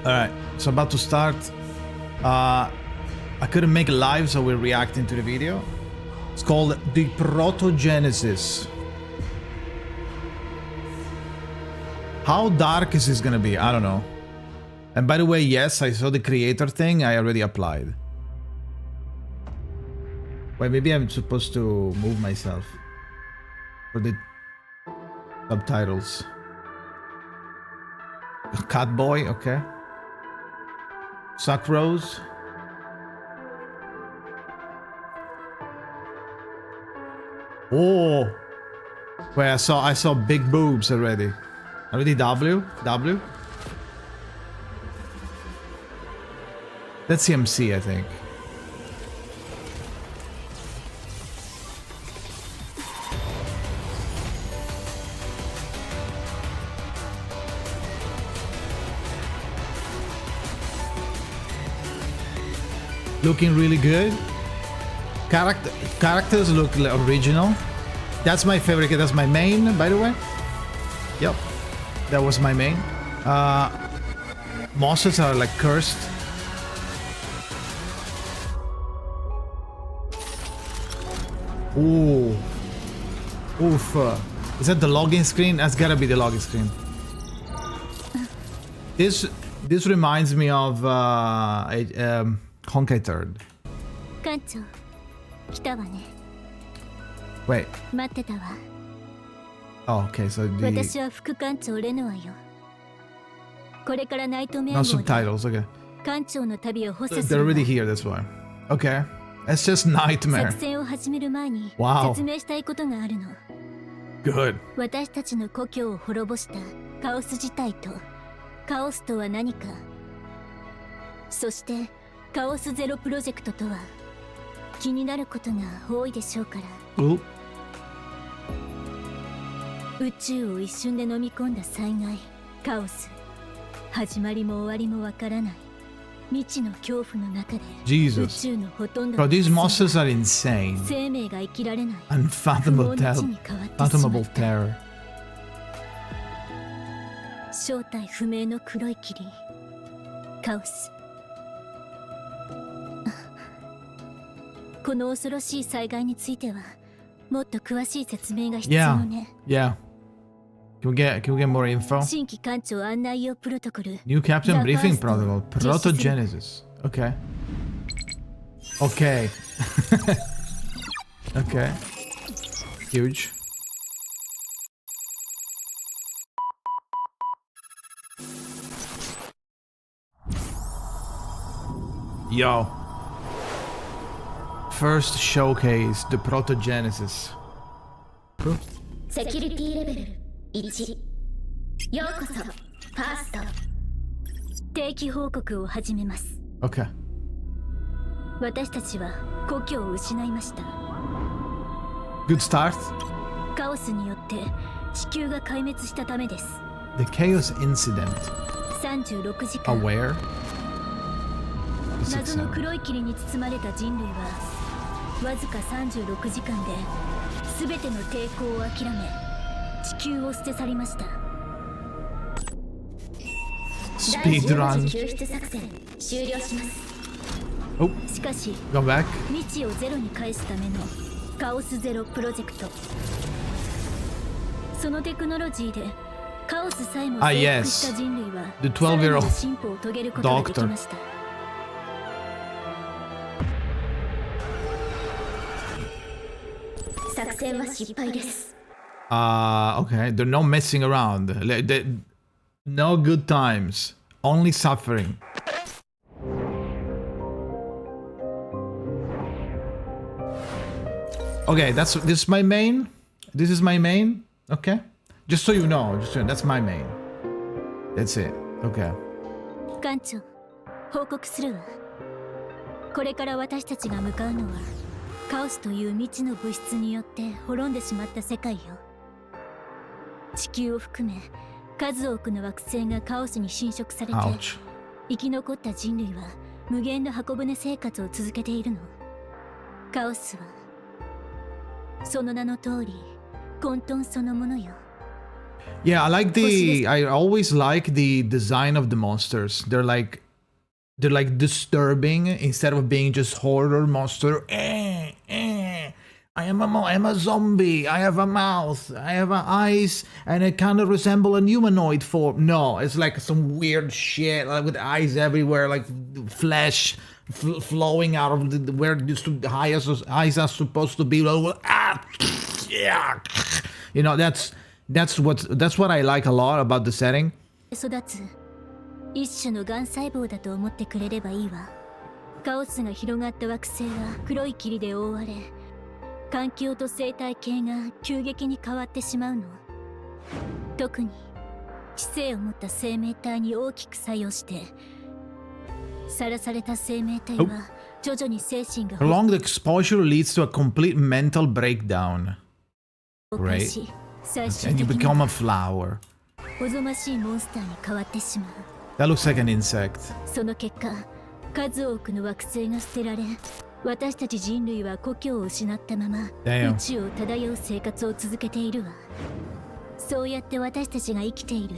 Alright, so about to start. I couldn't make a live, so we're reacting to the video. It's called The Protogenesis. How dark is this gonna be? I don't know. And by the way, yes, I saw the creator thing. I already applied. Wait, maybe I'm supposed to move myself for the subtitles. Catboy, okay. Sucrose. Oh, wait, I saw big boobs already. Already W. That's CMC, I think. Looking really good. Characters look original. That's my favorite. That's my main, by the way. Yep, that was my main. Monsters are like cursed. Ooh. Oof. Is that the login screen? That's gotta be the login screen. This reminds me of Honkai Third. Wait. Oh, okay, so the... No subtitles, okay. They're already here, that's why. Okay. It's just Nightmare. Wow. Good. 私たちの故郷を滅ぼしたカオス自体とカオスとは何か、そしてカオスゼロプロジェクトとは気になることが多いでしょうから。宇宙を一瞬で飲み込んだ災害、カオス、始まりも終わりもわからない未知の恐怖の中で、宇宙のほとんどの these monsters are insane. 生命が生きられない Unfathomable terror. 正体不明の黒い霧、カオス。この恐ろしい災害についてはもっと詳しい説明が必要ね。Yeah. Can we get more info? 新規艦長案内用プロトコル。New Captain Briefing Protocol. Protogenesis. Okay. Okay. Okay. Huge. Yo. First showcase, the Protogenesis. Security level 1。ようこそ、ファースト。定期報告を始めます。Okay. 私たちは故郷を失いました。Good start. カオスによって地球が壊滅したためです。The chaos incident. 36時間。Aware. 謎の黒い霧に包まれた人類はわずか36時間で全ての抵抗を諦め地球を捨て去りました。Speedrun. 救出作戦終了します。Oh, しかし go back. 未知をゼロに返すためのカオスゼロプロジェクト、そのテクノロジーでカオスさえも征服した人類はThe 12-year-old 進歩を遂げることができました。作戦は失敗です。Okay. They're not messing around. No good times. Only suffering. Okay, this is my main. This is my main. Okay. Just so you know, that's my main. That's it. Okay. 艦長、報告するわ。これから私たちが向かうのはカオスという未知の物質によって滅んでしまった世界よ。地球を含め数多くの惑星がカオスに侵食されて、生き残った人類は無限の箱舟生活を続けているの。カオスはその名の通り混沌そのものよ。Yeah, I always like the design of the monsters. They're like disturbing instead of being just horror monster. I'm a zombie. I have a mouth. I have eyes, and it kind of resemble a humanoid form. No, it's like some weird shit, like with eyes everywhere, like flesh flowing out of where the eyes are supposed to be. Yeah, you know, that's what I like a lot about the setting. 育つ一種のがん細胞だと思ってくれればいいわ。カオスが広がった惑星は黒い霧で覆われ、環境と生態系が急激に変わってしまうの。特に知性を持った生命体に大きく作用して、さらされた生命体は徐々に精神が Prolonged exposure leads to a complete mental breakdown. Right? And you become a flower. おぞましいモンスターに変わってしまう。 That looks like an insect. その結果、数多くの惑星が捨てられ、私たち人類は故郷を失ったまま宇宙を漂う生活を続けているわ。そうやって私たちが生きている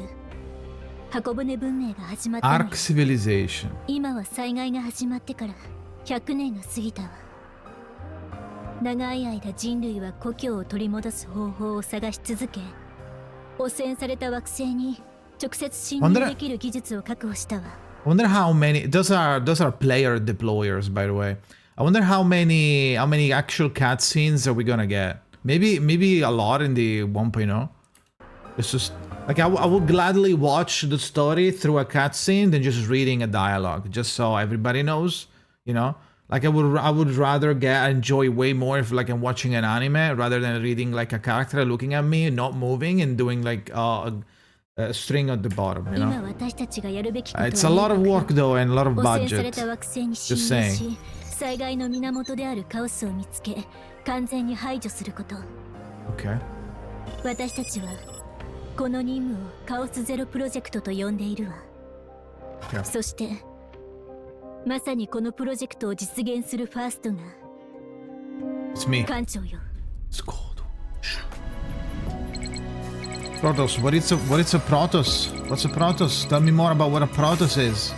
箱舟文明が始まったのよ。 Ark civilization. 今は災害が始まってから100年が過ぎたわ。長い間人類は故郷を取り戻す方法を探し続け、汚染された惑星に直接侵入できる技術を確保したわ。 I wonder how many. Those are player deployers, by the way. I wonder how many actual cutscenes are we gonna get? Maybe a lot in the 1.0. It's just like I would gladly watch the story through a cutscene than just reading a dialogue, just so everybody knows, you know. Like I would rather enjoy way more if like I'm watching an anime rather than reading like a character looking at me, not moving, and doing like a string at the bottom, you know. It's a lot of work though and a lot of budget. Just saying. 災害の源であるカオスを見つけ、完全に排除すること。Okay. 私たちはこの任務をカオスゼロプロジェクトと呼んでいるわ。Okay. そして、まさにこのプロジェクトを実現するファーストが It's me. 艦長よ。It's cold. Protoss. What is a Protoss? What's a Protoss? Tell me more about what a Protoss is.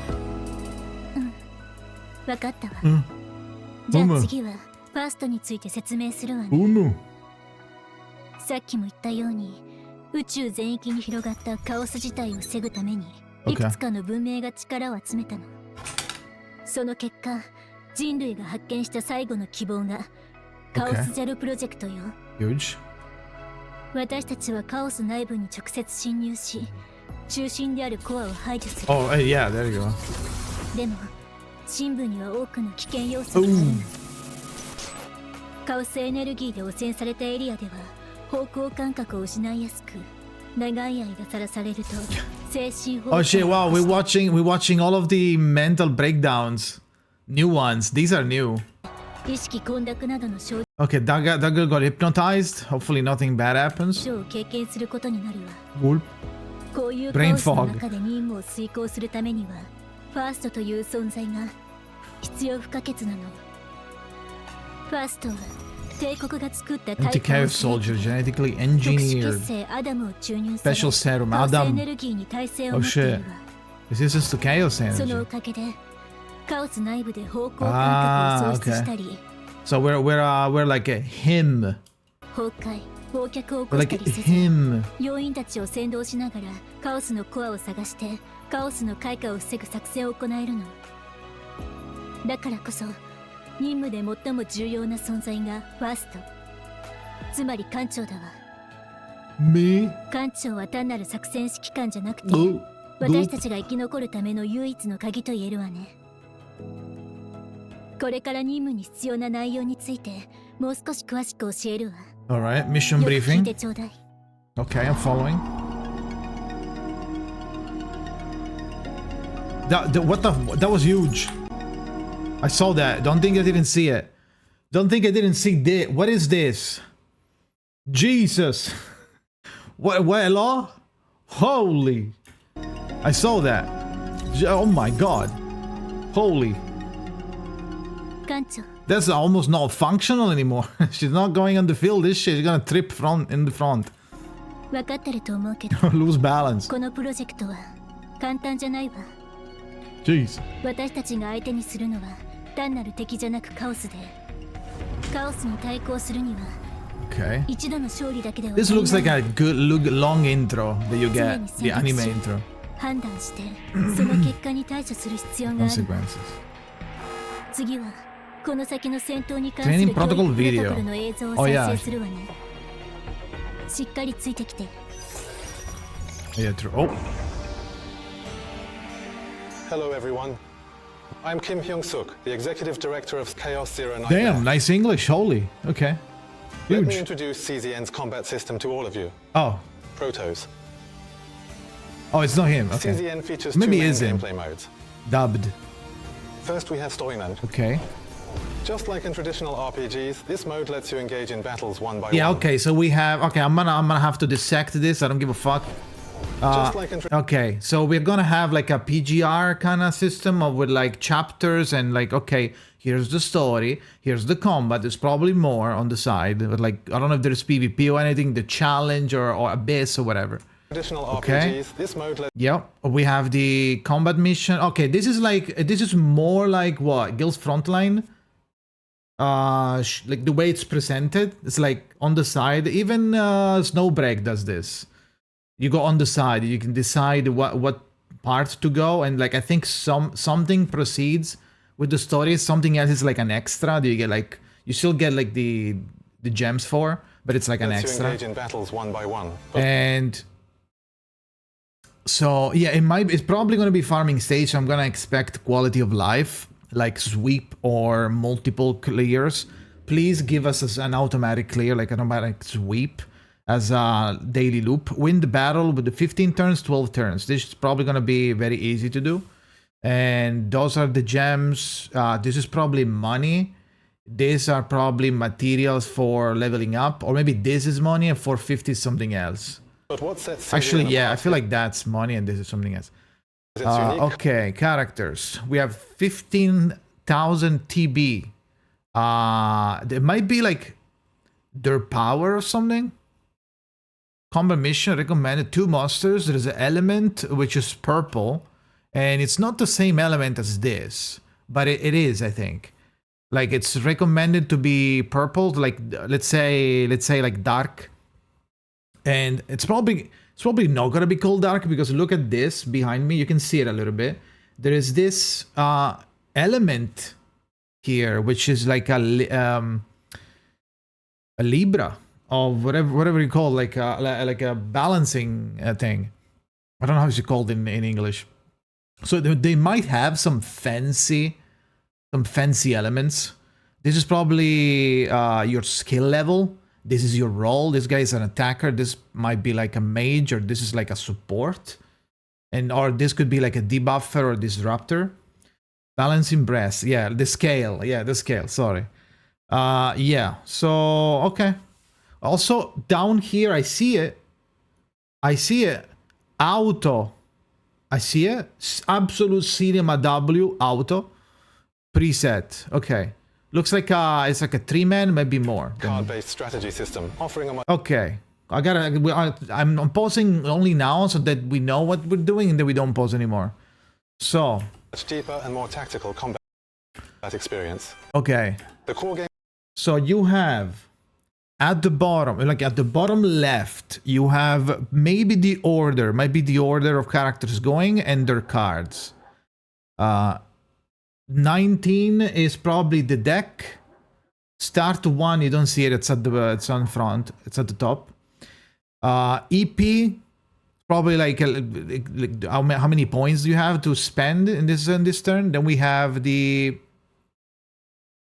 わかったわ。じゃあ次はファーストについて説明するわね。さっきも言ったように宇宙全域に広がったカオス自体を防ぐためにいくつかの文明が力を集めたの。その結果、人類が発見した最後の希望がカオスゼロプロジェクトよ。Huge. 私たちはカオス内部に直接侵入し、中心であるコアを排除する。Oh, yeah, there you go. でも深部には多くの危険要素があるの。カオスエネルギーで汚染されたエリアでは方向感覚を失いやすく、長い間さらされると精神崩壊。 Oh shit! Wow, we're watching all of the mental breakdowns. New ones. These are new. 意識混濁などの症 Okay, that girl got hypnotized. Hopefully nothing bad happens. 状を経験することになるわ。 Cool. こういうカオスの中で任務を遂行するためにはファーストという存在が必要不可欠なの。ファーストは帝国が作った対抗 Anti-chaos soldier, genetically engineered. Special serum, Adam. Oh shit. Is this just the chaos その energy? おかげでカオス内部で方向感覚を喪失したり、 So we're like a him. 崩壊、忘却を起 We're こした like りせず、 him. 要員たちを先導しながらカオスのコアを探してカオスの開花を防ぐ作戦を行えるの。だからこそ任務で最も重要な存在がファースト、つまり艦長だわ。 Me? 艦長は単なる作戦指揮官じゃなくて、 Go. 私たちが生き残るための唯一の鍵と言えるわね。これから任務に必要な内容についてもう少し詳しく教えるわ。 Alright, mission よく聞いて briefing. ちょうだい。 Okay, I'm following. That was huge. I saw that. Don't think I didn't see it. Don't think I didn't see this. What is this? Jesus. What hello? Holy. I saw that. Oh my god. Holy. 艦長、 That's almost not functional anymore. She's not going on the field, is she? She's gonna trip in the front. 分かってると思うけど Lose balance. このプロジェクトは簡単じゃないわ。 Jeez. 私たちが相手にするのは単なる敵じゃなくカオスで、カオスに対抗するには Okay. 一度の勝利だけでは This looks like 足りない a good long intro that you get. The anime intro. 判断してその結果に対処する必要がある。 Consequences. 次はこの先の戦闘に関する Training 教育 protocol プロト video. コルの映像を Oh 再 yeah. 生するわね。しっかりついてきて。 Yeah, true. Oh. Hello everyone. I'm Kim Hyung-suk, the Executive Director of Chaos Zero Nightmare. Damn, nice English. Holy. Okay. Let me Huge. introduce CZN's combat system to all of you. Oh. Protos. Oh, it's not him. Okay. CZN features Maybe two it main is him. gameplay modes. Dubbed. First we have Story Mode. Okay. Just like in traditional RPGs, this mode lets you engage in battles one by Yeah, one. okay. So we have... Okay, I'm gonna have to dissect this. I don't give a fuck. Just like in Okay, so we're gonna have like a PGR kind of system of with like chapters and like, okay, here's the story, here's the combat, there's probably more on the side, but like, I don't know if there's PvP or anything, the challenge or Abyss or whatever. traditional Okay. RPGs, this mode lets Yep, we have the combat mission. Okay, this is like, this is more like what? Guild's Frontline? Like the way it's presented, it's like on the side. Even Snowbreak does this. You go on the side, you can decide what part to go, and like I think something proceeds with the story, something else is like an extra. Do you get like, you still get like the gems for, but it's like an you extra. engage in battles one by one. And so yeah, it's probably going to be farming stage. I'm going to expect quality of life like sweep or multiple clears. Please give us an automatic clear, like an automatic sweep as a daily loop. Win the battle with the 15 turns, 12 turns. This is probably going to be very easy to do. And those are the gems. This is probably money. These are probably materials for leveling up, or maybe this is money and 450 is something else. But what sets Actually, CZN yeah, I apart feel like that's money and this is something else. is its unique Okay, characters. We have 15,000 TB. There might be like their power or something. Combat mission recommended 2 monsters. There is an element which is purple, and it's not the same element as this, but it is, I think. Like it's recommended to be purple, like let's say like dark, and it's probably not gonna be called dark because look at this behind me. You can see it a little bit. There is this element here, which is like a Libra. Of whatever you call like a balancing thing. I don't know how it's called in English. So they might have some fancy elements. This is probably your skill level. This is your role. This guy is an attacker. This might be like a mage, or this is like a support, or this could be like a debuffer or disruptor. Balancing breast. Yeah, the scale. Yeah, the scale. Sorry. Yeah. So okay. Also, down here, I see it. Auto. I see it. Absolute Cinema W auto. Preset. Okay. Looks like it's like a 3-man, maybe more. card-based strategy system, offering a much Okay. I'm pausing only now so that we know what we're doing and then we don't pause anymore. So. deeper and more tactical combat experience. Okay. The core game So you have at the bottom, like at the bottom left, you have maybe the order, might be the order of characters going and their cards. 19 is probably the deck. Start 1, you don't see it, it's on front, it's at the top. EP, probably like how many points do you have to spend in this turn? Then we have the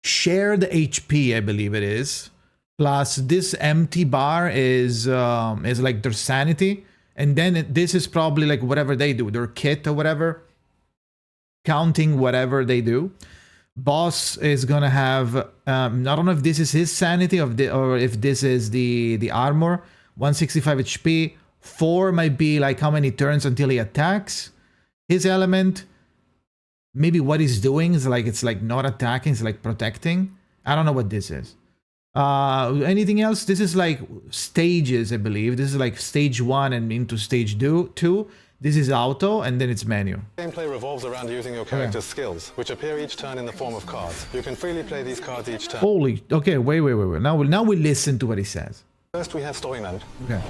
shared HP, I believe it is. Plus this empty bar is like their sanity, and then this is probably like whatever they do, their kit or whatever, counting whatever they do. Boss is gonna have I don't know if this is his sanity or if this is the armor. 165 HP. 4 might be like how many turns until he attacks. His element, maybe what he's doing is like it's like not attacking, it's like protecting. I don't know what this is. Anything else? This is like stages, I believe. This is like stage 1 and into stage 2. This is auto, and then it's menu. Gameplay revolves around using your character's skills, which appear each turn in the form of cards. You can freely play these cards each turn. Holy, okay, wait. Now we listen to what he says. First, we have story mode. Okay.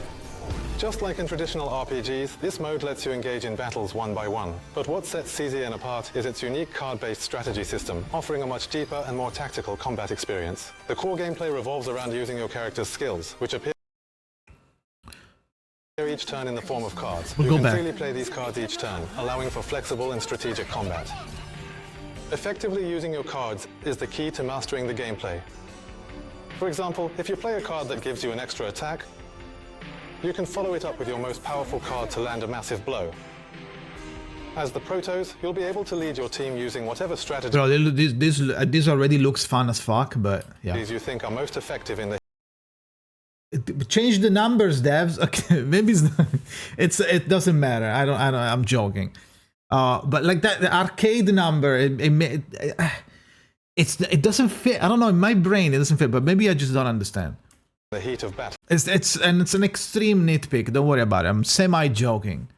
Just like in traditional RPGs, this mode lets you engage in battles one by one. But what sets CZN apart is its unique card-based strategy system, offering a much deeper and more tactical combat experience. The core gameplay revolves around using your character's skills, which appear each turn in the form of cards. You can freely play these cards each turn, allowing for flexible and strategic combat. Effectively using your cards is the key to mastering the gameplay. For example, if you play a card that gives you an extra attack, you can follow it up with your most powerful card to land a massive blow. As the Protos, you'll be able to lead your team using whatever strategies Bro, this already looks fun as fuck, but yeah. you think are most effective in the Change the numbers, devs. Okay, maybe it's not, it doesn't matter. I'm joking. But like that, the arcade number, it doesn't fit. I don't know. In my brain, it doesn't fit. But maybe I just don't understand. the heat of battle. It's an extreme nitpick. Don't worry about it. I'm semi joking.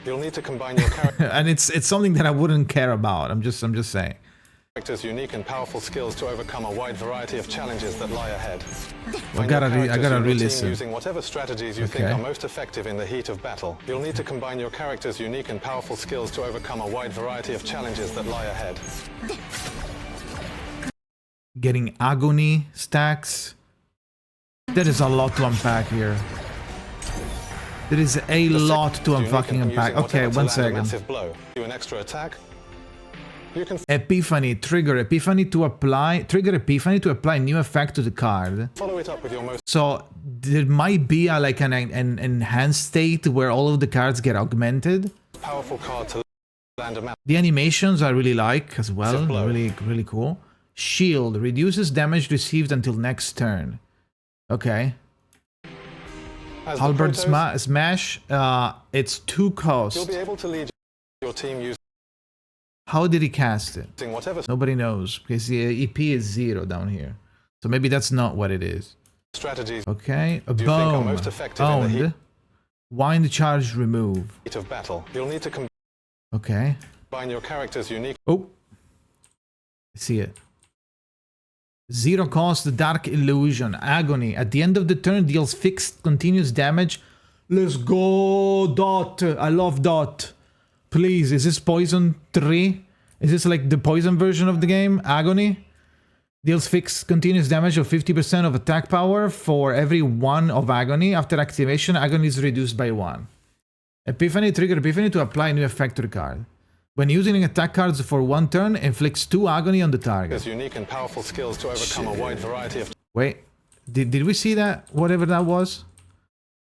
You'll need to combine your character's And it's something that I wouldn't care about. I'm just saying. unique and powerful skills to overcome a wide variety of challenges that lie ahead. I gotta re-listen. Using whatever strategies you think are most effective in the heat of battle. You'll need to combine your character's unique and powerful skills to overcome a wide variety of challenges that lie ahead. Getting agony stacks. There is a lot to unpack here. There is a lot to fucking unpack. Okay, one second. Massive blow. Do an extra attack. You can Epiphany, trigger Epiphany to apply new effect to the card. follow it up with your most So there might be like an enhanced state where all of the cards get augmented. powerful card to land a massive The animations I really like as well, blow. really cool. Shield reduces damage received until next turn. Okay. As the Halberd Protos, Smash, it's 2 cost. You'll be able to lead your team How did he cast it? using whatever Nobody knows because the EP is 0 down here. So maybe that's not what it is. strategies Okay, a you think are bomb. most effective in the Owned. Wind charge remove. heat of battle. You'll need to Okay. combine your character's unique Oh. I see it. 0 cost, Dark Illusion, Agony. At the end of the turn, deals fixed continuous damage. Let's go, Dot. I love Dot. Please, is this Poison 3? Is this like the Poison version of the game? Agony? Deals fixed continuous damage of 50% of attack power for every 1 of Agony. After activation, Agony is reduced by 1. Epiphany, trigger Epiphany to apply new effect to the card. When using attack cards for 1 turn, inflicts 2 agony on the target. His unique and powerful skills to overcome a wide variety of Wait, did we see that? Whatever that was?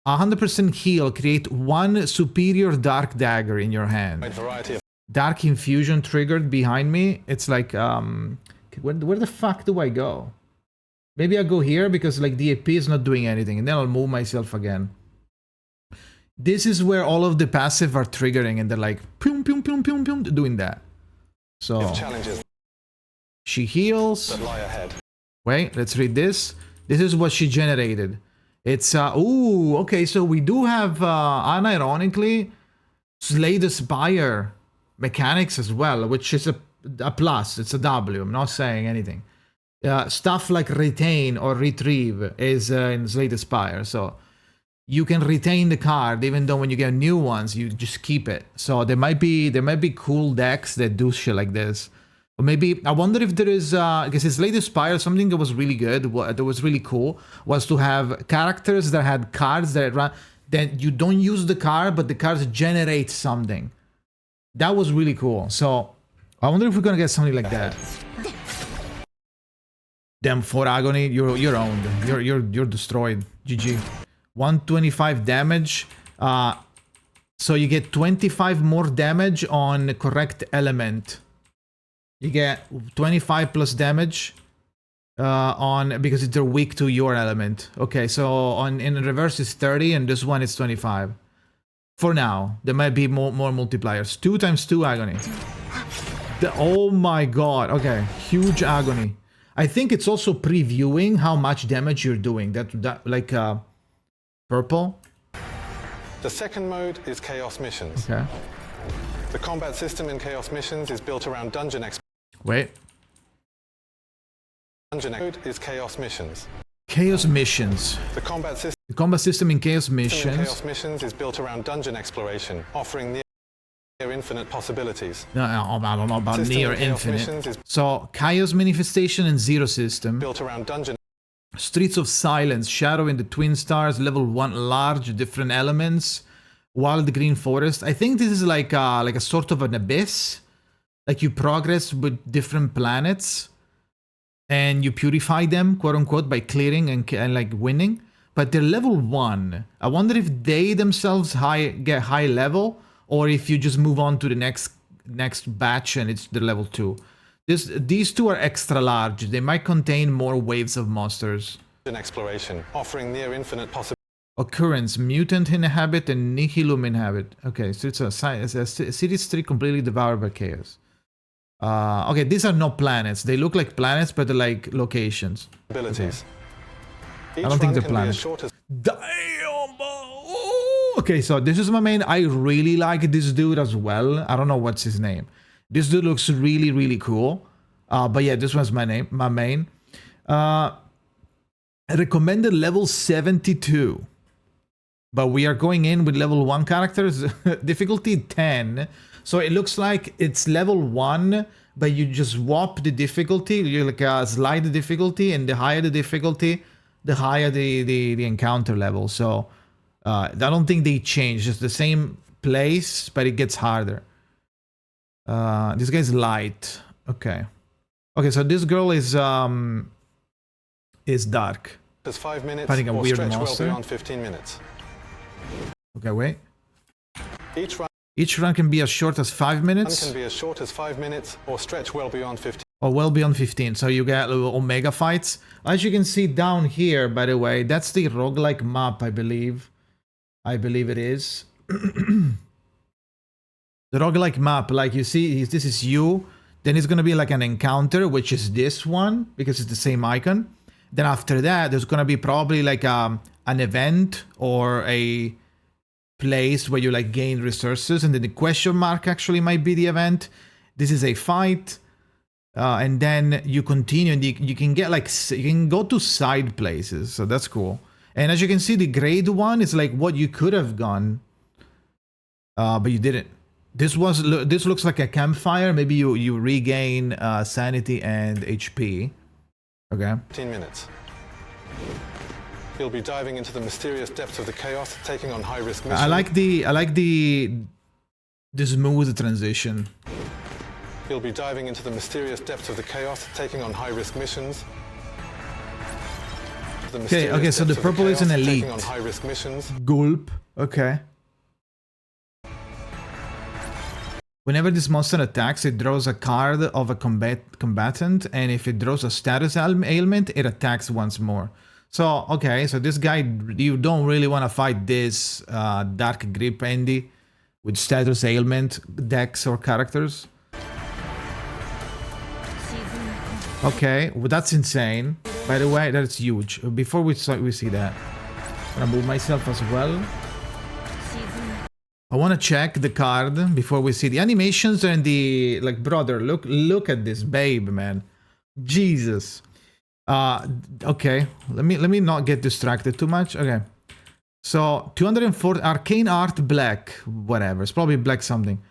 100% heal, create 1 superior dark dagger in your hand. wide variety of Dark infusion triggered behind me. It's like, where the fuck do I go? Maybe I go here because like the AP is not doing anything, and then I'll move myself again. This is where all of the passive are triggering, and they're like, pum, pum, pum, pum, pum, doing that. So, challenges she heals. that lie ahead. Wait, let's read this. This is what she generated. It's, ooh, okay, so we do have, unironically, Slay the Spire mechanics as well, which is a plus. It's a W. I'm not saying anything. Stuff like retain or retrieve is in Slay the Spire, so you can retain the card even though when you get new ones you just keep it. So there might be cool decks that do shit like this. Or maybe I wonder if there is because it's Slay the Spire, something that was really good, that was really cool, was to have characters that had cards that run, that you don't use the card but the cards generate something. That was really cool. So I wonder if we're gonna get something like that. Damn, for Agony, you're owned. You're destroyed. GG. 125 damage. So you get 25 more damage on correct element. You get 25 plus damage on because they're weak to your element. Okay, so in reverse it's 30 and this one is 25. For now, there might be more multipliers. 2 times 2 agony. Oh my god. Okay, huge agony. I think it's also previewing how much damage you're doing. That like purple. The second mode is Chaos Missions. Okay. The combat system in Chaos Missions is built around dungeon Wait. mode is Chaos Missions. Chaos missions. The combat system The combat system in Chaos missions. in Chaos Missions is built around dungeon exploration, offering near infinite possibilities. No, I don't know about System near in Chaos infinite. Missions is So Chaos manifestation and zero system. built around dungeon Streets of Silence, Shadow in the Twin Stars, level 1 large, different elements, Wild Green Forest. I think this is like a sort of an abyss. Like you progress with different planets and you purify them, quote unquote, by clearing and like winning. But they're level 1. I wonder if they themselves get high level or if you just move on to the next batch and it's the level 2. These two are extra large. They might contain more waves of monsters. exploration, offering near infinite possibilities. Occurrence, mutant inhabit and nihilum inhabit. Okay, so it's a city street completely devoured by chaos. Okay, these are not planets. They look like planets, but they're like locations. Abilities. I don't think they're planets. Damn! Okay, so this is my main. I really like this dude as well. I don't know what's his name. This dude looks really, really cool. But yeah, this one's my main. Recommended level 72. But we are going in with level 1 characters. Difficulty 10. So it looks like it's level 1, but you just swap the difficulty. You like slide the difficulty, and the higher the difficulty, the higher the encounter level. So I don't think they changed. It's the same place, but it gets harder. This guy's light. Okay. Okay, so this girl is dark. There's 5 minutes Fighting a or weird stretch monster. well beyond 15 minutes. Okay, wait. Each run can be as short as 5 run minutes can be as short as 5 minutes or stretch well beyond 15. or well beyond 15. So you get little Omega fights. As you can see down here, by the way, that's the roguelike map, I believe. I believe it is. The roguelike map, like you see, this is you. Then it's going to be like an encounter, which is this one, because it's the same icon. Then after that, there's going to be probably like an event or a place where you like gain resources, and then the question mark actually might be the event. This is a fight, and then you continue, and you can get like you can go to side places, so that's cool. And as you can see, the grade 1 is like what you could have gone, but you didn't. This looks like a campfire. Maybe you regain sanity and HP. Okay. 15 minutes. You'll be diving into the mysterious depths of the chaos, taking on high-risk missions. I like the smooth transition. You'll be diving into the mysterious depths of the chaos, taking on high-risk missions. Okay, so the purple is an elite. Taking on high-risk missions. Gulp. Okay. Whenever this monster attacks, it draws a card of a combatant, and if it draws a status ailment, it attacks once more. So, okay, so this guy, you don't really want to fight this Dark Grip Andy with status ailment decks or characters. Okay, well, that's insane. By the way, that's huge. Before we see that, I'm gonna move myself as well. I want to check the card before we see the animations and the like. Brother, look at this babe, man. Jesus. Okay, let me not get distracted too much. Okay, so 204 arcane art black, whatever. It's probably black something.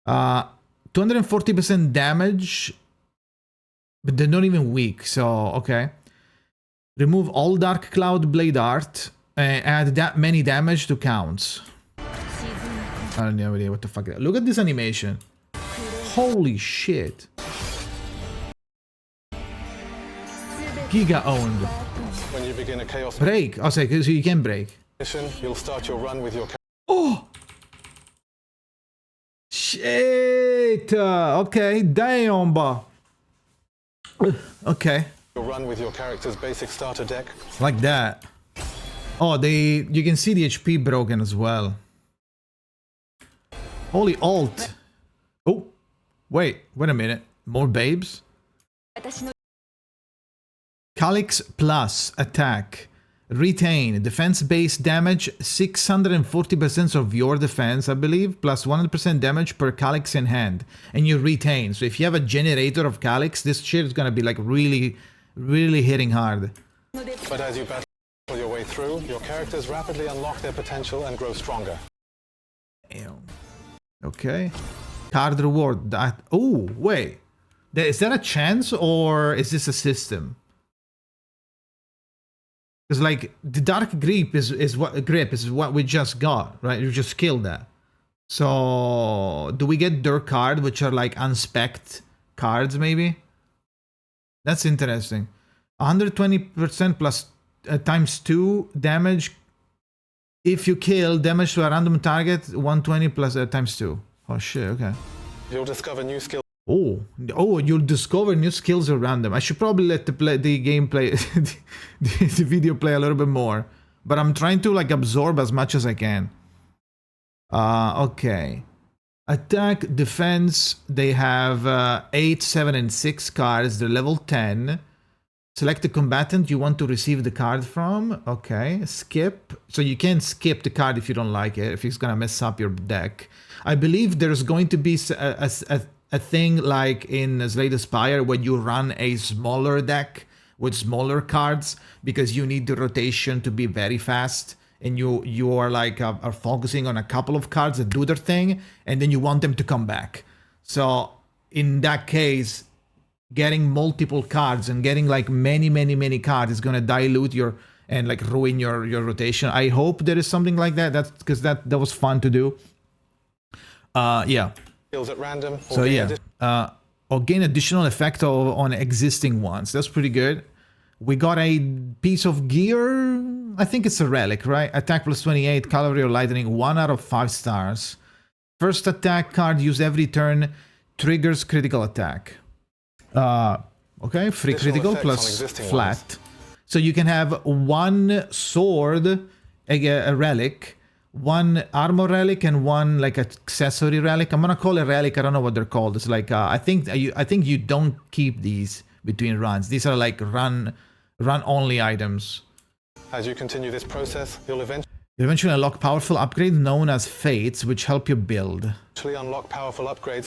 240% damage, but they're not even weak. So okay, remove all dark cloud blade art and add that many damage to counts. I don't know what the fuck. Look at this animation. Holy shit. Giga owned. When you begin a chaos Break. Oh, so you can break. mission, you'll start your run with your Oh! Shit! Okay, damn. Okay. character's basic starter deck. Like that. Oh, you can see the HP broken as well. Holy alt. Oh, wait a minute. More babes? Calyx Plus attack. Retain. Defense base damage 640% of your defense, I believe, plus 100% damage per Calyx in hand. And you retain. So if you have a generator of Calyx, this shit is gonna be like really, really hitting hard. But as you battle your way through, your characters rapidly unlock their potential and grow stronger. Damn. Okay. Card reward. That. Oh, wait. Is that a chance or is this a system? Because like the dark grip is what we just got, right? You just killed that. So do we get their card, which are like unspec'd cards, maybe? That's interesting. 120% plus times 2 damage. If you kill, damage to a random target, 120 plus times 2. Oh shit, okay. You'll discover new skills. Oh, you'll discover new skills at random. I should probably let the gameplay, the video play a little bit more. But I'm trying to like absorb as much as I can. Okay. Attack, defense, they have 8, 7, and 6 cards. They're level 10. Select the combatant you want to receive the card from. Okay, skip. So you can skip the card if you don't like it, if it's gonna mess up your deck. I believe there's going to be a thing like in Slay the Spire where you run a smaller deck with smaller cards because you need the rotation to be very fast, and you are like are focusing on a couple of cards that do their thing, and then you want them to come back. So in that case, getting multiple cards and getting like many cards is gonna dilute your and like ruin your rotation. I hope there is something like that. That's because that was fun to do. Yeah. At random. So yeah, or gain additional effect on existing ones. That's pretty good. We got a piece of gear. I think it's a relic, right? Attack plus 28, cavalry or lightning, 1 out of 5 stars. First attack card used every turn triggers critical attack. Okay, free critical plus flat. Ones. So you can have 1 sword, a relic, 1 armor relic, and 1 like accessory relic. I'm gonna call it relic. I don't know what they're called. It's like I think you don't keep these between runs. These are like run only items. As you continue this process, you'll eventually unlock powerful upgrades known as fates, which help you build. Unlock powerful upgrades.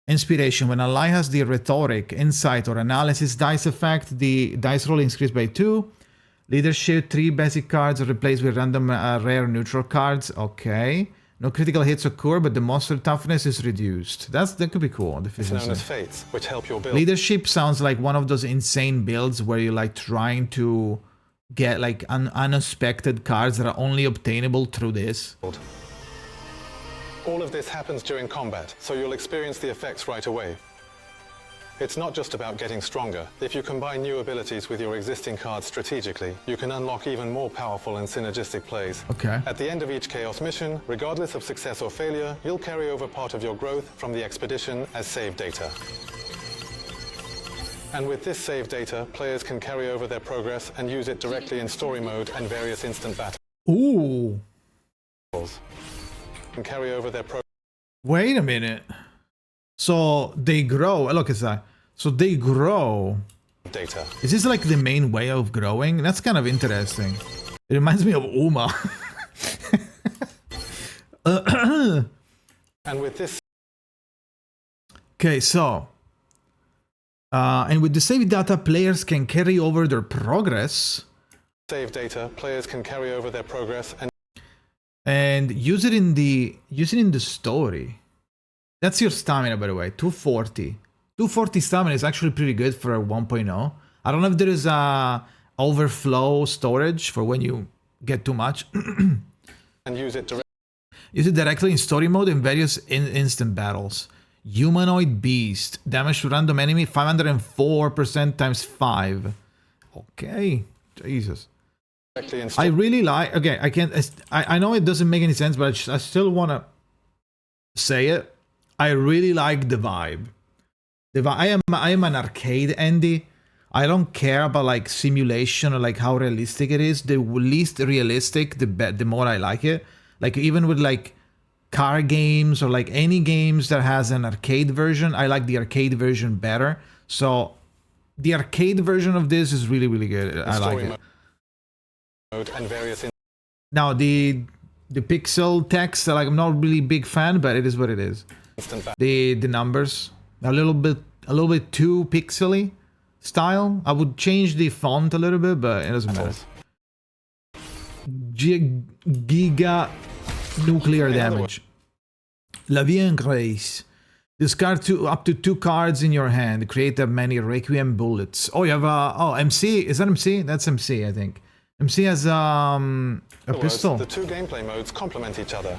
Inspiration. When an ally has the rhetoric, insight, or analysis dice effect, the dice roll increased by 2. Leadership, 3 basic cards are replaced with random rare neutral cards. Okay. No critical hits occur, but the monster toughness is reduced. That could be cool. It's known as fates, which help your build. Leadership sounds like one of those insane builds where you're like trying to get like unexpected cards that are only obtainable through this. All of this happens during combat, so you'll experience the effects right away. It's not just about getting stronger. If you combine new abilities with your existing cards strategically, you can unlock even more powerful and synergistic plays. Okay. At the end of each Chaos mission, regardless of success or failure, you'll carry over part of your growth from the expedition as save data. And with this save data, players can carry over their progress and use it directly in story mode and various instant battles. Ooh. And carry over their Wait a minute. So they grow. Look at that. So they grow. Data. Is this like the main way of growing? That's kind of interesting. It reminds me of Uma. And with this. Okay, so. And with the save data, players can carry over their progress. Save data, players can carry over their progress and use it in the story. That's your stamina, by the way. 240. 240 stamina is actually pretty good for a 1.0. I don't know if there is a overflow storage for when you get too much. And use it directly in story mode in various instant battles. Humanoid beast. Damage to random enemy 504% times 5. Okay. Jesus. I really like... Okay, I know it doesn't make any sense, but I still want to say it. I really like the vibe. I am an arcade Andy. I don't care about like simulation or like how realistic it is. The least realistic, the more I like it. Like even with like car games or like any games that has an arcade version, I like the arcade version better. So the arcade version of this is really, really good. I like Story it. mode and various Now the pixel text, like I'm not really big fan, but it is what it is. instant The numbers a little bit too pixely style. I would change the font a little bit, but it doesn't matter. battles. Giga nuclear In other damage. La Vie en Grace. Discard up to 2 cards in your hand. Create a many Requiem bullets. Oh, you have MC. Is that MC? That's MC, I think. MC has a In other words, pistol. the two gameplay modes complement each other.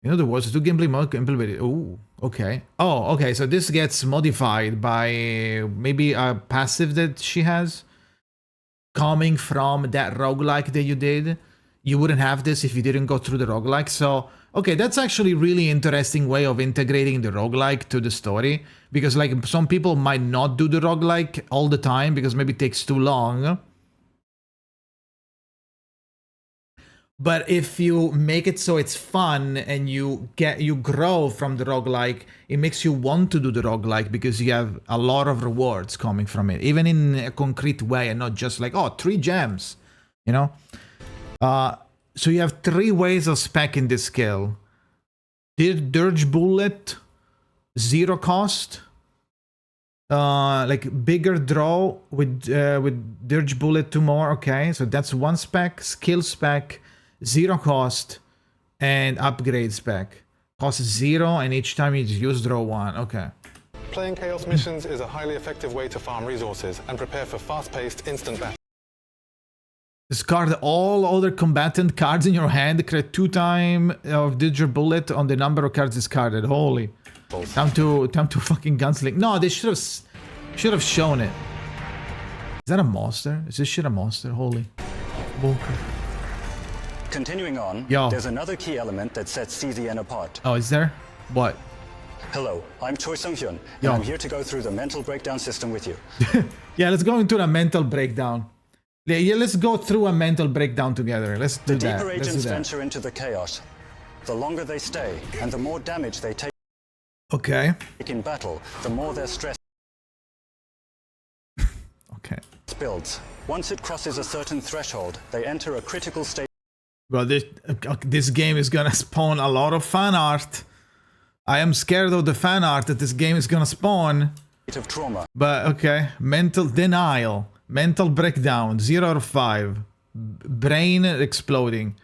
In other words, the two gameplay mode implemented. Oh, okay. Oh, okay. So this gets modified by maybe a passive that she has coming from that roguelike that you did. You wouldn't have this if you didn't go through the roguelike. So, okay, that's actually really interesting way of integrating the roguelike to the story. Because like some people might not do the roguelike all the time because maybe it takes too long. But if you make it so it's fun and you grow from the roguelike, it makes you want to do the roguelike because you have a lot of rewards coming from it, even in a concrete way and not just like, oh, 3 gems, you know? So you have 3 ways of specking this skill. Dirge Bullet, 0 cost. Like bigger draw with Dirge Bullet 2 more, okay? So that's 1 spec, skill spec, 0 cost, and upgrade spec. Cost 0, and each time you use draw 1. Okay. Playing Chaos missions is a highly effective way to farm resources and prepare for fast-paced instant battles. Discard all other combatant cards in your hand. Create 2 times of Digital Bullet on the number of cards discarded. Holy. Time to fucking gunsling. No, they should have shown it. Is that a monster? Is this shit a monster? Holy. Bunker. Continuing on, Yo. there's another key element that sets CZN apart. Oh, is there? What? Hello, I'm Choi Sung-hyun, and Yo. I'm here to go through the mental breakdown system with you. Yeah, let's go into a mental breakdown. Yeah, let's go through a mental breakdown together. Let's do The that. deeper Let's do agents that. venture into the chaos, the longer they stay, and the more damage they take Okay. in battle, the more their stress Okay. builds. Once it crosses a certain threshold, they enter a critical state Well, this game is gonna spawn a lot of fan art. I am scared of the fan art that this game is gonna spawn. of trauma. But okay, mental denial, mental breakdown, 0 out of 5, brain exploding.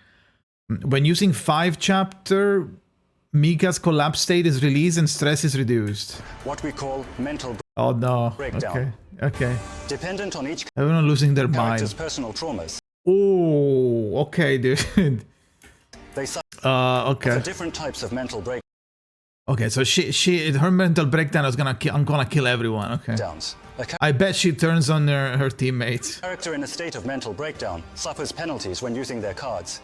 When using 5 chapter, Mika's collapse state is released and stress is reduced. What we call mental Oh no. Breakdown. Okay. Okay. dependent on each Everyone losing their character's mind. personal traumas. Oh, okay, dude. They suffer Okay. different types of mental Okay, so her mental breakdown is I'm gonna kill everyone. Okay. breakdowns. A I bet she turns on her teammates. character in a state of mental breakdown suffers penalties when using their cards.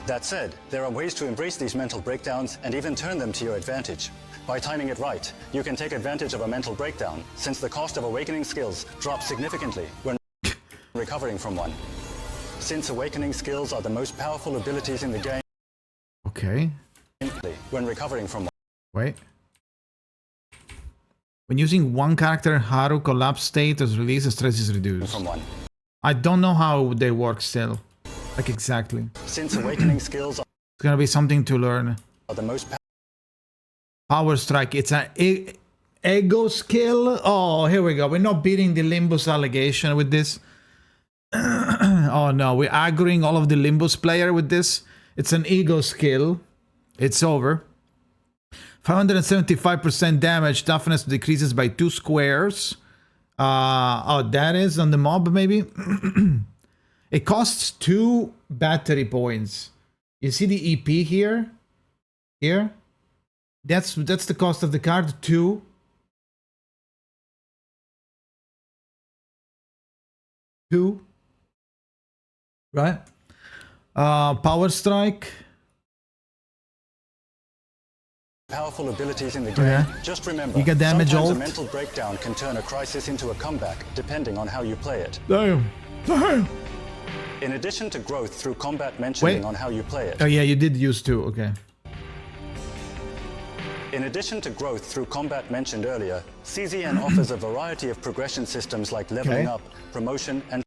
That said, there are ways to embrace these mental breakdowns and even turn them to your advantage. By timing it right, you can take advantage of a mental breakdown, since the cost of awakening skills drops significantly when recovering from one. Since awakening skills are the most powerful abilities in the game, Okay. when recovering from one. Wait. When using one character, Haru collapse state is released, stress is reduced. I don't know how they work still. Like exactly. Since awakening skills It's gonna be something to learn. are the most Power strike. It's an ego skill. Oh, here we go. We're not beating the Limbus allegation with this. Oh no, we're aggroing all of the Limbus player with this. It's an ego skill. It's over. 575% damage. Toughness decreases by 2 squares. Oh, that is on the mob maybe. It costs 2 battery points. You see the EP here? Here? That's the cost of the card. 2. Right? Power strike. powerful abilities in the game. Okay. Just remember, You get damage sometimes ult. a mental breakdown can turn a crisis into a comeback, depending on how you play it. Damn. Damn. In addition to growth through combat mentioning Wait. on how you play it, Oh yeah, you did use 2. Okay. In addition to growth through combat mentioned earlier, CZN offers a variety of progression systems like leveling up, promotion, and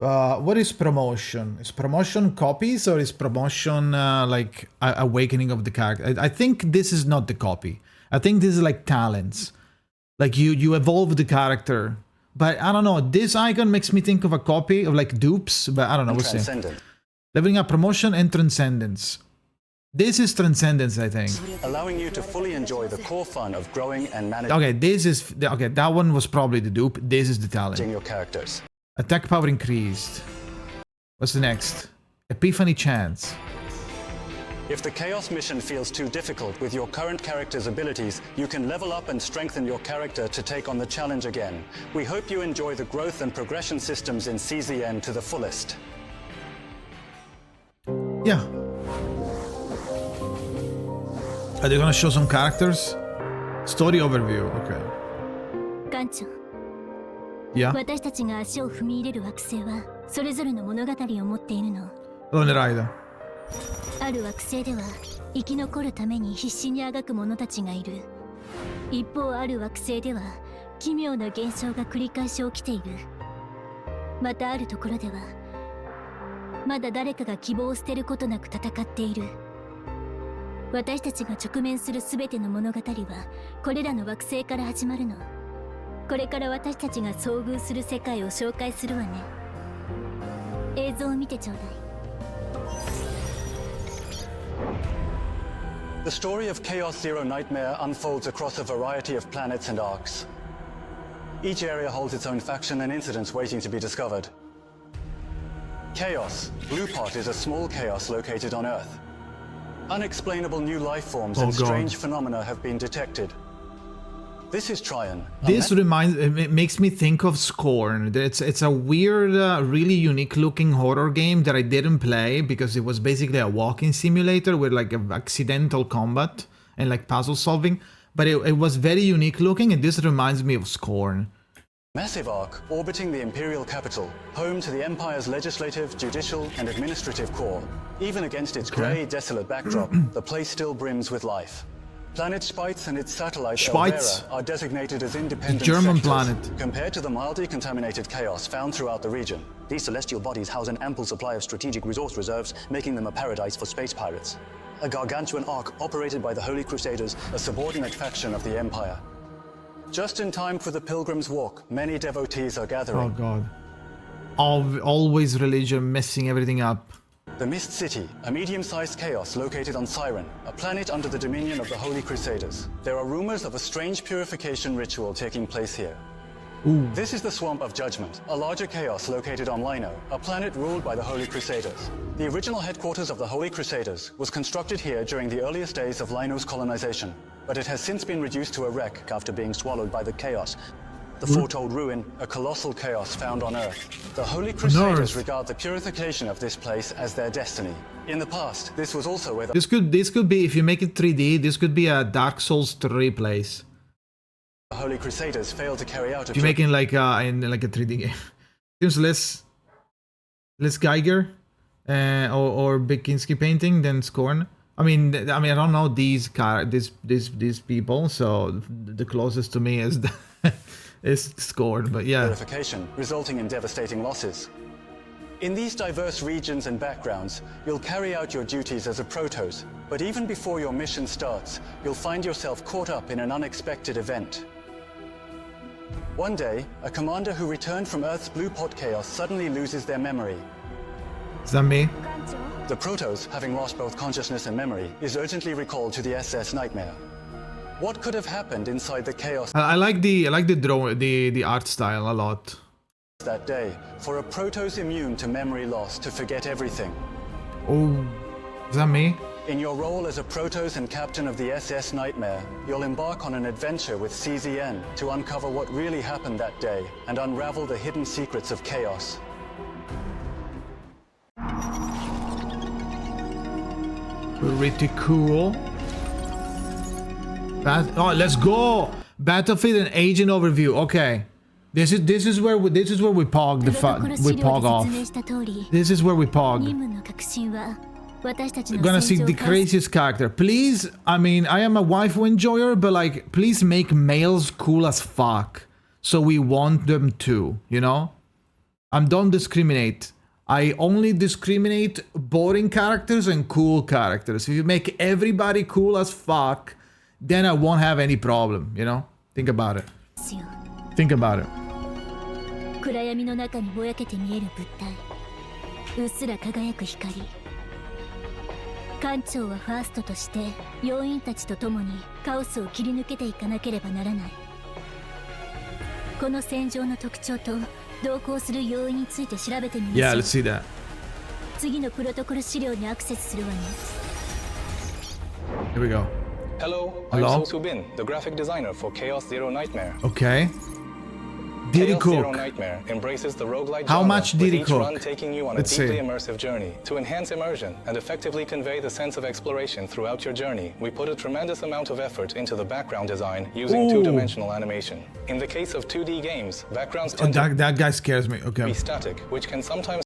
what is promotion? Is promotion copies or is promotion like awakening of the character? I think this is not the copy. I think this is like talents. Like you evolve the character. But I don't know, this icon makes me think of a copy of like dupes, but I don't know, we'll see. Leveling up, promotion, and transcendence. This is transcendence, I think. Allowing you to fully enjoy the core fun of growing and managing. Okay, this is okay. That one was probably the dupe. This is the talent. Your characters. Attack power increased. What's the next? Epiphany chance. If the Chaos mission feels too difficult with your current character's abilities, you can level up and strengthen your character to take on the challenge again. We hope you enjoy the growth and progression systems in CZN to the fullest. Yeah. Are they gonna show some characters? Story overview, okay. 艦長 Yeah. 私たちが足を踏み入れる惑星はそれぞれの物語を持っているの。 Lone Rider. ある惑星では生き残るために必死にあがく者たちがいる。一方ある惑星では奇妙な現象が繰り返し起きている。またあるところではまだ誰かが希望を捨てることなく戦っている。私たちが直面するすべての物語はこれらの惑星から始まるの。これから私たちが遭遇する世界を紹介するわね。映像を見てちょうだい。 The story of Chaos Zero Nightmare unfolds across a variety of planets and arcs. Each area holds its own faction and incidents waiting to be discovered. Chaos, Blue Pot, is a small chaos located on Earth. Unexplainable new life forms and strange phenomena have been detected. This is Tryon. This it makes me think of Scorn. It's a weird, really unique looking horror game that I didn't play because it was basically a walking simulator with like accidental combat and like puzzle solving. But it was very unique looking, and this reminds me of Scorn. Massive arc orbiting the Imperial capital, home to the Empire's legislative, judicial, and administrative core. Even against its grey, desolate backdrop, the place still brims with life. Planet Spitz and its satellite Elvera are designated as independent German sectors, planet. compared to the mildly contaminated chaos found throughout the region. These celestial bodies house an ample supply of strategic resource reserves, making them a paradise for space pirates. A gargantuan ark operated by the Holy Crusaders, A subordinate faction of the Empire. Just in time for the Pilgrim's Walk, many devotees are gathering. Oh god. Always religion messing everything up. The Mist City, a medium-sized chaos located on Siren, a planet under the dominion of the Holy Crusaders. There are rumors of a strange purification ritual taking place here. Ooh. This is the Swamp of Judgment, a larger chaos located on Lino, a planet ruled by the Holy Crusaders. The original headquarters of the Holy Crusaders was constructed here during the earliest days of Lino's colonization, but it has since been reduced to a wreck after being swallowed by the chaos. The foretold ruin, a colossal chaos found on Earth. The Holy Crusaders regard the purification of this place as their destiny. In the past, this was also where This could be, if you make it 3D, this could be a Dark Souls 3 place. the Holy Crusaders failed to carry out a If you're making like in like a 3D game. Seems less Geiger or Bekinski painting than Scorn. I mean I don't know these people, so the closest to me is is Scorn, but yeah. Purification, resulting in devastating losses. In these diverse regions and backgrounds, you'll carry out your duties as a Protoss, but even before your mission starts, you'll find yourself caught up in an unexpected event. One day, a commander who returned from Earth's Blue Pot chaos suddenly loses their memory. Is that me? The Protoss, having lost both consciousness and memory, is urgently recalled to the SS Nightmare. What could have happened inside the chaos I like the art style a lot. that day for a Protoss immune to memory loss to forget everything? Oh, is that me? In your role as a Protoss and captain of the SS Nightmare, you'll embark on an adventure with CZN to uncover what really happened that day and unravel the hidden secrets of chaos. Pretty cool. Let's go! Battlefield and agent overview. Okay, this is where we pog off. This is where we pog. 任務の核心は私たちの Gonna 戦 see 場 the を返す craziest character. Please, I mean, I am a waifu enjoyer, but like, please make males cool as fuck. So we want them too, you know? Don't discriminate. I only discriminate boring characters and cool characters. If you make everybody cool as fuck, then I won't have any problem, you know? Think about it. ですよ Think about it. 暗闇の中にぼやけて見える物体うっすら輝く光艦長はファーストとして要員たちと共にカオスを切り抜けていかなければならないこの戦場の特徴と同行する要員について調べてみましょ Yeah, う let's see that. 次のプロトコル資料にアクセスするわね Here we go. Hello, Hello? I'm So Bin, the graphic designer for Chaos Zero Nightmare. Okay. Diddy Chaos Zero Cook. Nightmare embraces the roguelite How genre, much with did he each cook? run taking you on Let's a deeply see. immersive journey. To enhance immersion and effectively convey the sense of exploration throughout your journey, we put a tremendous amount of effort into the background design using Ooh. two-dimensional animation. In the case of 2D games, backgrounds Oh, tend to that guy scares me. be Okay. static, which can sometimes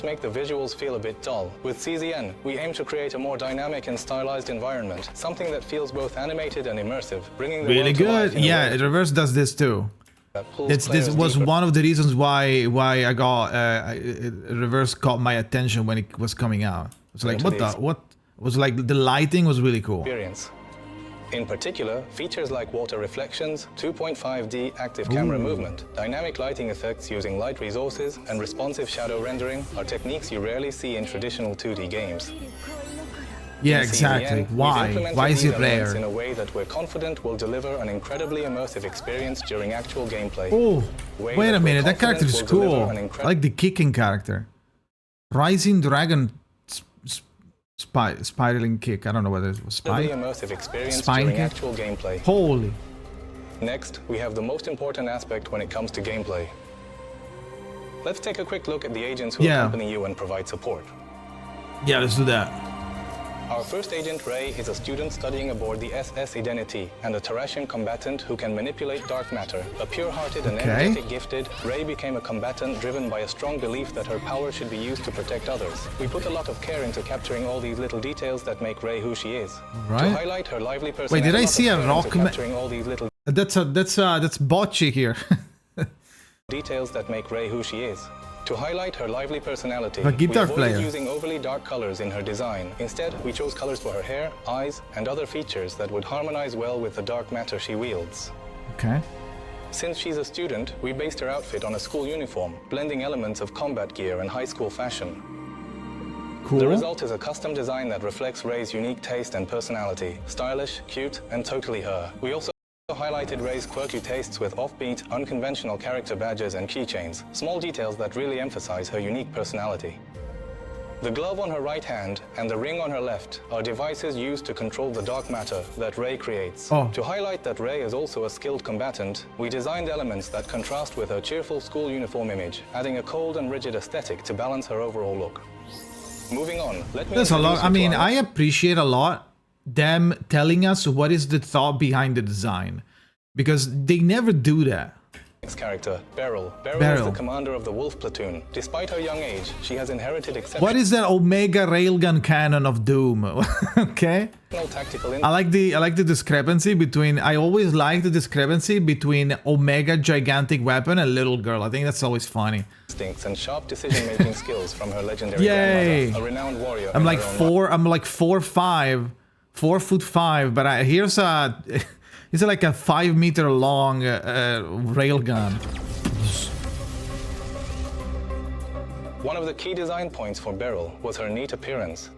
make the visuals feel a bit dull. With CZN, we aim to create a more dynamic and stylized environment, something that feels both animated and immersive, bringing the Really world to life good. in a Yeah, way Reverse does this too. that pulls This players was deeper. one of the reasons why I got Reverse caught my attention when it was coming out. It's like Into what it was like the lighting was really cool. Experience. In particular, features like water reflections, 2.5D active camera movement, dynamic lighting effects using light resources, and responsive shadow rendering are techniques you rarely see in traditional 2D games. Yeah, In exactly. CZN, we've Why? implemented Why is these it elements rare? in a way that we're confident will deliver an incredibly immersive experience during actual gameplay. Oh, Way wait that a we're minute. That character confident is will deliver cool. an I incredible like the kicking character. Rising Dragon spiraling kick. I don't know whether it was spike. immersive experience Spine during kick? actual gameplay. Holy. Next, we have the most important aspect when it comes to gameplay. Let's take a quick look at the agents who Yeah. accompany you and provide support. Yeah, let's do that. Our first agent, Ray, is a student studying aboard the SS Identity and a Terrasian combatant who can manipulate dark matter. A pure-hearted and Okay. energetic gifted, Ray became a combatant driven by a strong belief that her power should be used to protect others. We put a lot of care into capturing all these little details that make Ray who she is. Right. To highlight her lively Wait, personality. did I see a rock capturing all these little That's botchy here. details that make Ray who she is. To highlight her lively personality, A guitar we avoided player. using overly dark colors in her design. Instead, we chose colors for her hair, eyes, and other features that would harmonize well with the dark matter she wields. Okay. Since she's a student, we based her outfit on a school uniform, blending elements of combat gear and high school fashion. Cool. The result is a custom design that reflects Ray's unique taste and personality. Stylish, cute, and totally her. We also highlighted Ray's quirky tastes with offbeat, unconventional character badges and keychains, small details that really emphasize her unique personality. The glove on her right hand and the ring on her left are devices used to control the dark matter that Ray creates. Oh. To highlight that Ray is also a skilled combatant, we designed elements that contrast with her cheerful school uniform image, adding a cold and rigid aesthetic to balance her overall look. Moving on, let me There's a lot. introduce I you to mean, our I appreciate a lot them telling us what is the thought behind the design, because they never do that. next character, Beryl. Beryl is Beryl. the commander of the Wolf Platoon. Despite her young age, she has inherited exceptional What is that Omega railgun cannon of doom? Okay. tactical I like the discrepancy between. I always like the discrepancy between Omega gigantic weapon and little girl. I think that's always funny. instincts and sharp decision-making skills from her legendary Yay. grandmother, a renowned warrior. I'm in like her own four. I'm like 4'5", but here's a. It's like a 5 meter long railgun. One of the key design points for Beryl was her neat appearance.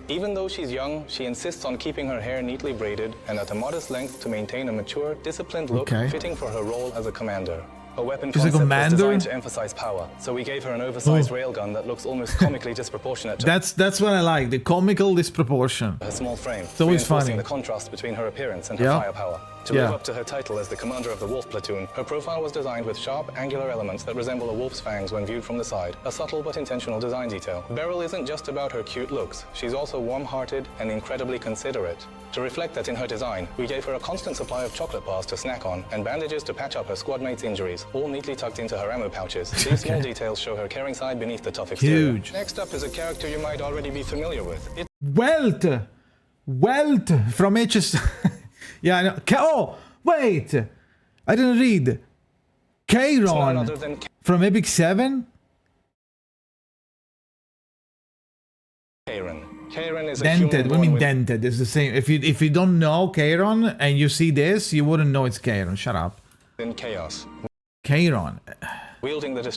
Even though she's young, she insists on keeping her hair neatly braided and at a modest length to maintain a mature, disciplined look Okay. fitting for her role as a commander. Her weapon She's a concept was commander? designed to emphasize power, so we gave her an oversized railgun that looks almost comically disproportionate to That's what I like. The comical disproportion. her small frame, always reinforcing funny. the contrast between her appearance and her Yeah. firepower. To Yeah. live up to her title as the commander of the Wolf Platoon, her profile was designed with sharp, angular elements that resemble a wolf's fangs when viewed from the side, a subtle but intentional design detail. Beryl isn't just about her cute looks, she's also warm-hearted and incredibly considerate. To reflect that in her design, we gave her a constant supply of chocolate bars to snack on and bandages to patch up her squad mates' injuries. accessories, all neatly tucked into her ammo pouches. These small details show her caring side beneath the tough exterior. Huge. Next up is a character you might already be familiar with. It's Welt from HS. Yeah, I know. Oh, wait, I didn't read. none Kairon other than from Epic 7. Kairon. Kairon is a Dented. human What do you born mean with dented? It's the same. If you don't know Kairon and you see this, you wouldn't know it's Kairon. Shut up. in chaos, Kairon. wielding the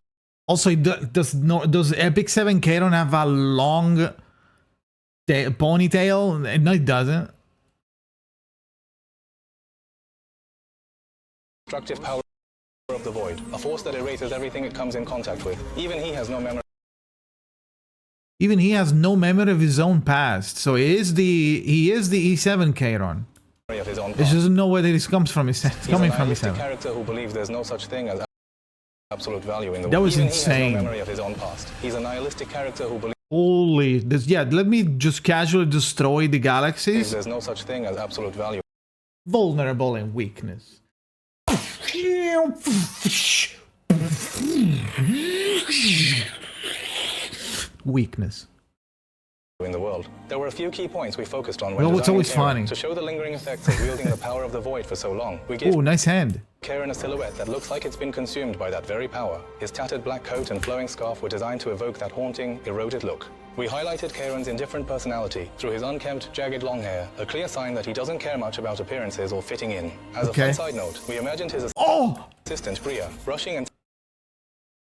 Also, does Epic 7 Kairon have a long ponytail? No, it doesn't. destructive power of the void, a force that erases everything it comes in contact with. Even he has no memory of his own past. So he is the E7 Kairon. of his own He past. doesn't know where it comes from. It's He's coming a from nihilistic E7. character who believes there's no such thing as absolute value in the That world. was Even insane. He has no memory of his own past. He's a nihilistic character who believes Holy, let me just casually destroy the galaxies. there's no such thing as absolute value Vulnerable and weakness. Weakness. in the world. There were a few key points we focused on when Well, it's designing always Karen. funny. To show the lingering effects of wielding the power of the void for so long, we gave Oh, nice hand. Karen a silhouette that looks like it's been consumed by that very power. His tattered black coat and flowing scarf were designed to evoke that haunting, eroded look. We highlighted Karen's indifferent personality through his unkempt, jagged long hair, a clear sign that he doesn't care much about appearances or fitting in. As Okay. a fun side note, we imagined his Oh! assistant, Bria, brushing and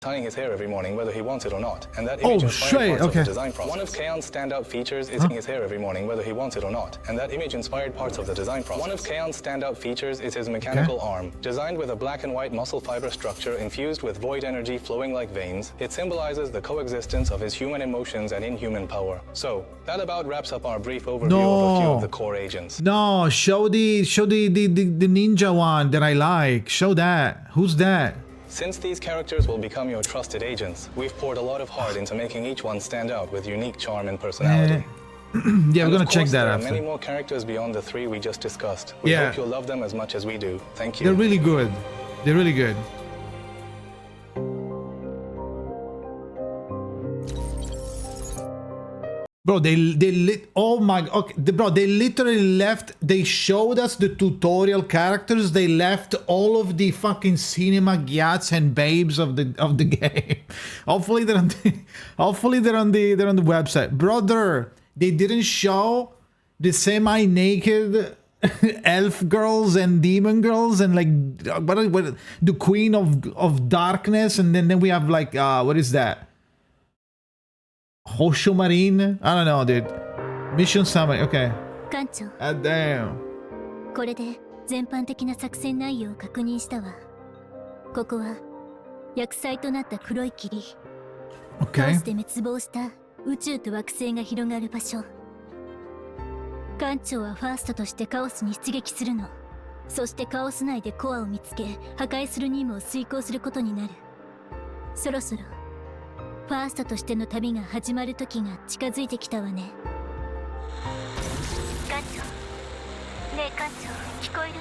tying his hair every morning whether he wants it or not, and that Oh, image inspired shit, parts of okay. the design process. One of Kaon's standout features is tying his hair every morning whether he wants it or not, and that image inspired parts of the design process. One of Kaon's standout features is his mechanical arm. Designed with a black and white muscle fiber structure infused with void energy flowing like veins, it symbolizes the coexistence of his human emotions and inhuman power. So, that about wraps up our brief overview of a few No. of the core agents. No, show the ninja one that I like. Show that. Who's that? Since these characters will become your trusted agents, we've poured a lot of heart into making each one stand out with unique charm and personality. Yeah, we're And gonna of check course, that there are after. many more characters beyond the three we just discussed. We Yeah. hope you'll love them as much as we do. Thank you. They're really good. They're really good. Bro, oh my, okay, bro, they literally left, they showed us the tutorial characters, they left all of the fucking cinema gyats and babes of the game. Hopefully they're on the website. Brother, they didn't show the semi-naked elf girls and demon girls and like what the queen of darkness, and then we have like what is that? Hosho Marine? I don't know, dude. Mission Summit, okay. 艦長 Ah, damn. これで全般的な作戦内容を確認したわ。ここは薬剤となった黒い霧、カオ Okay. スで滅亡した宇宙と惑星が広がる場所。艦長はファーストとしてカオスに出撃するの。そしてカオス内でコアを見つけ破壊する任務を遂行することになる。そろそろファーストとしての旅が始まる時が近づいてきたわね。艦長、ねえ艦長、聞こえる？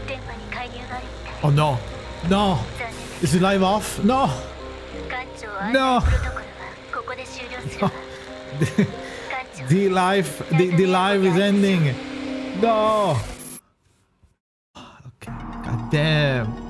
電波に介入があるみたい。 Oh no. No. 残念。 Is the live off? No. 艦長は No. プロトコルはここで終了するわ。艦長、 The live is ending. No. Okay. God damn.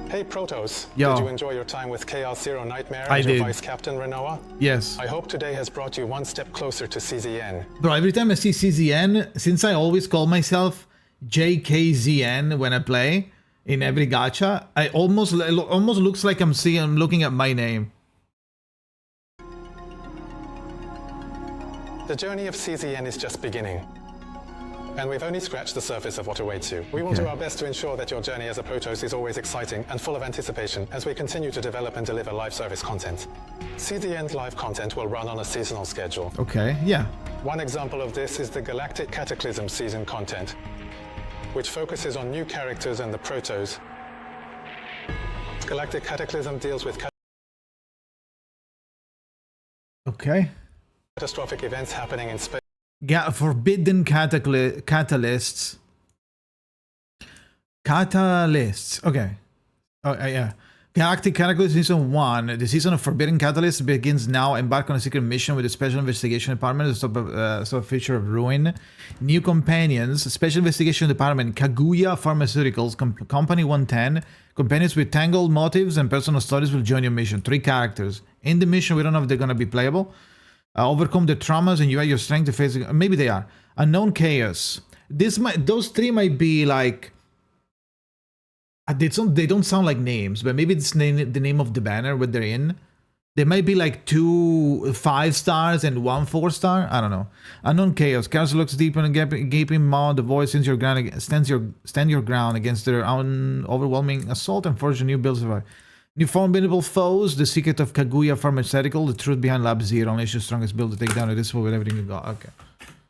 Hey Protos, Yo. did you enjoy your time with Chaos Zero Nightmare I and your did. Vice Captain Renoa? Yes. I hope today has brought you one step closer to CZN. Bro, every time I see CZN, since I always call myself JKZN when I play in every gacha, I almost looks like I'm looking at my name. The journey of CZN is just beginning. And we've only scratched the surface of what awaits you. We will do our best to ensure that your journey as a Protoss is always exciting and full of anticipation as we continue to develop and deliver live service content. CZN's live content will run on a seasonal schedule. Okay, yeah. One example of this is the Galactic Cataclysm season content, which focuses on new characters and the Protoss. Galactic Cataclysm deals with Okay. catastrophic events happening in space. Forbidden catalysts. Catalysts. Okay. Yeah. Galactic Cataclysm Season 1. The season of Forbidden Catalyst begins now. Embark on a secret mission with the Special Investigation Department. Stop a feature of Ruin. New companions. Special Investigation Department. Kaguya Pharmaceuticals. Company 110. Companions with tangled motives and personal stories will join your mission. 3 characters. In the mission, we don't know if they're going to be playable. Overcome the traumas and you add your strength to face... Maybe they are. Unknown Chaos. Those 3 might be like... They don't sound like names, but maybe it's the name of the banner what they're in. They might be like 2 5 stars and 1 4 star. I don't know. Unknown Chaos. Chaos looks deep in a gaping maw. The voice stands your ground against their own overwhelming assault and forge a new build survive. New formidable foes. The secret of Kaguya Pharmaceutical. The truth behind Lab Zero. Unleash your strongest build to take down a disciple with everything you got. Okay.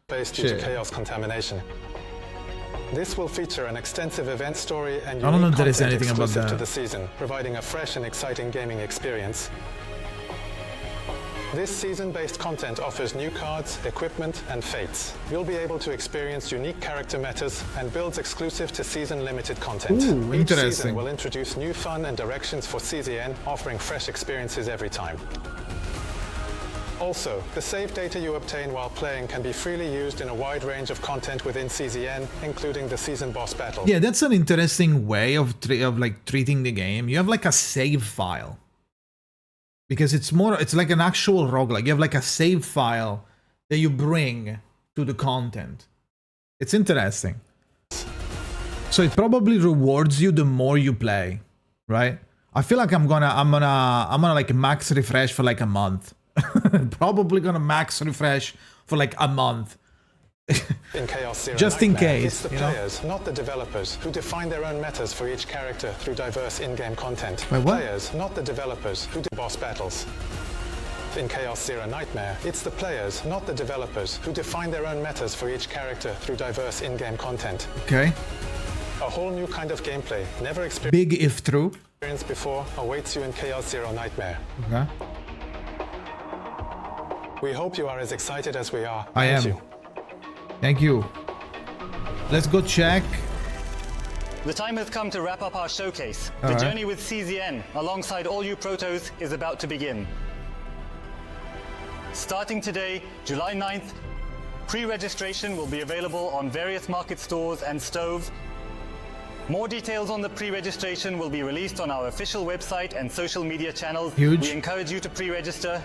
Based due to chaos contamination. This will feature an extensive event story and I don't know if there is content anything about exclusive that. to the season, providing a fresh and exciting gaming experience. This season-based content offers new cards, equipment, and fates. You'll be able to experience unique character metas and builds exclusive to season-limited content. Ooh, Each interesting. season will introduce new fun and directions for CZN, offering fresh experiences every time. Also, the save data you obtain while playing can be freely used in a wide range of content within CZN, including the season boss battle. Yeah, that's an interesting way of like treating the game. You have like a save file. Because it's like an actual roguelike. You have like a save file that you bring to the content. It's interesting. So it probably rewards you the more you play, right? I feel like I'm gonna like max refresh for like a month. Probably gonna max refresh for like a month. In Chaos Zero Just in Nightmare, case, it's the players, not the developers, who define their own metas for each character through diverse in-game content. Wait, what? Players, not the developers, who do boss battles. In Chaos Zero Nightmare, it's the players, not the developers, who define their own metas for each character through diverse in-game content. Okay. A whole new kind of gameplay, never Big if true. experienced before, awaits you in Chaos Zero Nightmare. Okay. We hope you are as excited as we are. I am. Thank you. Let's go check. The time has come to wrap up our showcase. All The right. journey with CZN, alongside all you protos, is about to begin. Starting today, July 9th, pre-registration will be available on various market stores and stove. More details on the pre-registration will be released on our official website and social media channels. Huge. We encourage you to pre-register.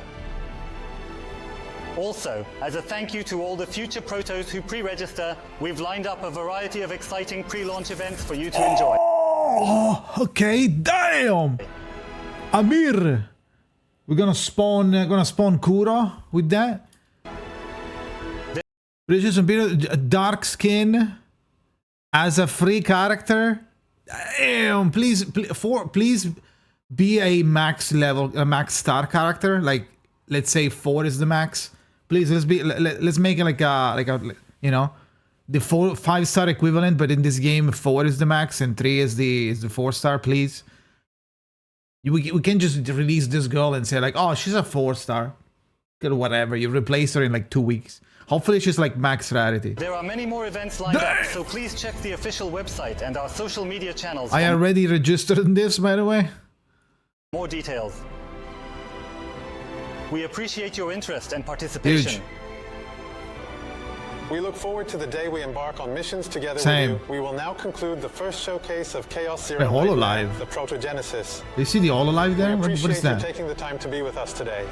Also, as a thank you to all the future protos who pre-register, we've lined up a variety of exciting pre-launch events for you to enjoy. Oh, okay, damn! Amir! We're gonna spawn Kuro with that. Dark skin as a free character. Damn! Please be a max star character. Like, let's say 4 is the max. Please, let's make it like a you know, the 5-star equivalent, but in this game 4 is the max and 3 is the 4-star. Please, we can't just release this girl and say like, oh, she's a 4-star. Whatever, you replace her in like 2 weeks. Hopefully she's like max rarity. There are many more events lined up, so please check the official website and our social media channels I for already registered in this, by the way. more details. We appreciate your interest and participation. Huge. We look forward to the day we embark on missions together Same. with you. We will now conclude the first showcase of Chaos Zero Wait, Nightmare, Hololive. the Protogenesis. Do you see the all alive there? We What appreciate is you that? taking the time to be with us today.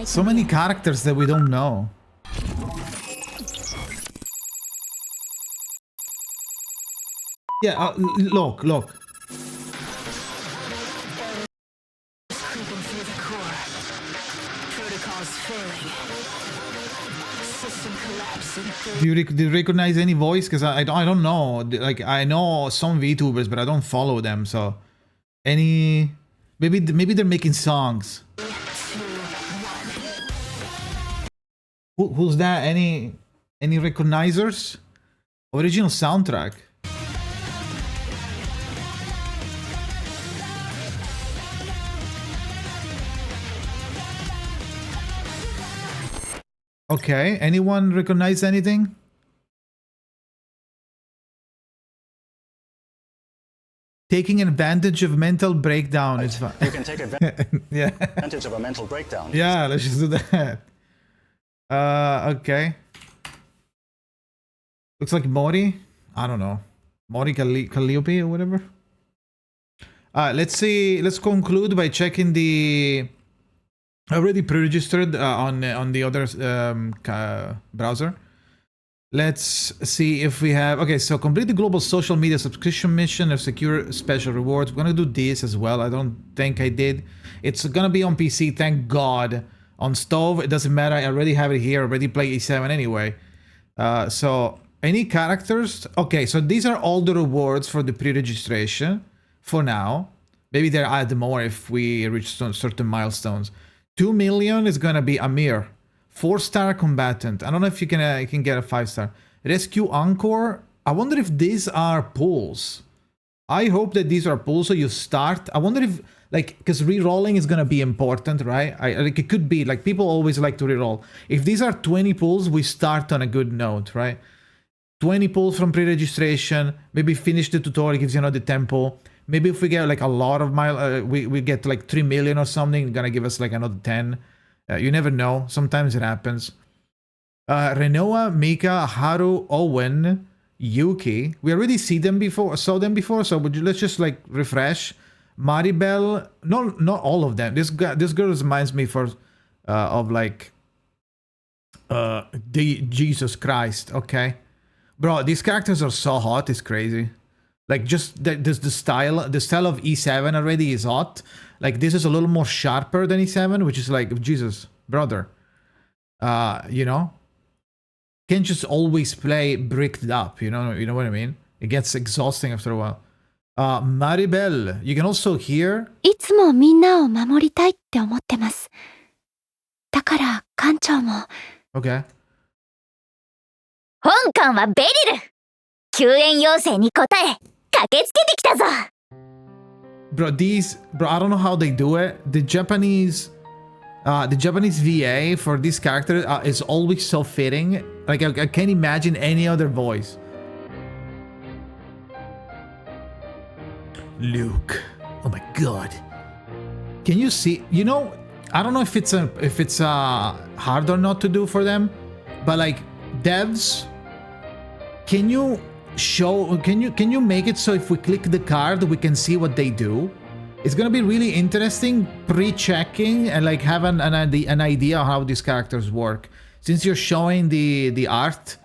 So many characters that we don't know. Yeah, look. Creeping through the core. Protocols failing. System collapsing. Do you recognize any voice? Because I don't know. Like, I know some VTubers, but I don't follow them. So, maybe they're making songs. Who's that? Any recognizers? Original soundtrack. Okay, anyone recognize anything? Taking advantage of mental breakdown is fine. You can take Yeah. advantage of a mental breakdown. Yeah, let's just do that. Okay. Looks like Mori. I don't know. Mori Calliope or whatever. Let's see. Let's conclude by checking the... I already pre-registered on the other browser. Let's see if we have... Okay, so complete the global social media subscription mission or secure special rewards. We're going to do this as well. I don't think I did. It's going to be on PC, thank God. On stove, it doesn't matter. I already have it here. I already play E7 anyway. So, any characters? Okay, so these are all the rewards for the pre-registration for now. Maybe they'll add more if we reach certain milestones. 2 million is going to be Amir. 4-star combatant. I don't know if you can get a 5-star. Rescue Encore. I wonder if these are pulls. I hope that these are pulls, so you start. I wonder if, like, because re-rolling is going to be important, right? Like, it could be, like, people always like to re-roll. If these are 20 pulls, we start on a good note, right? 20 pulls from pre-registration. Maybe finish the tutorial, gives you another 10 pull. Maybe if we get, like, a lot of we get, like, 3 million or something, going to give us, like, another 10. You never know. Sometimes it happens. Renoa, Mika, Haru, Owen, Yuki. We already saw them before, so let's just like refresh. Maribel, no, not all of them. This girl reminds me of like Jesus Christ. Okay, bro, these characters are so hot. It's crazy. Like just the style of E7 already is hot. Like this is a little more sharper than E7, which is like Jesus, brother. You know. Can't just always play bricked up, you know what I mean? It gets exhausting after a while. Maribel, you can also hear... いつもみんなを守りたいって思ってます。だから館長も。Okay. 本館はベリル。救援要請に応え、駆けつけてきたぞ。Bro, I don't know how they do it. The Japanese VA for this character is always so fitting. Like, I can't imagine any other voice. Luke. Oh my god. Can you see? You know, I don't know if it's hard or not to do for them, but like devs, can you make it so if we click the card we can see what they do? It's gonna be really interesting pre-checking and like have an idea how these characters work. Since you're showing the art,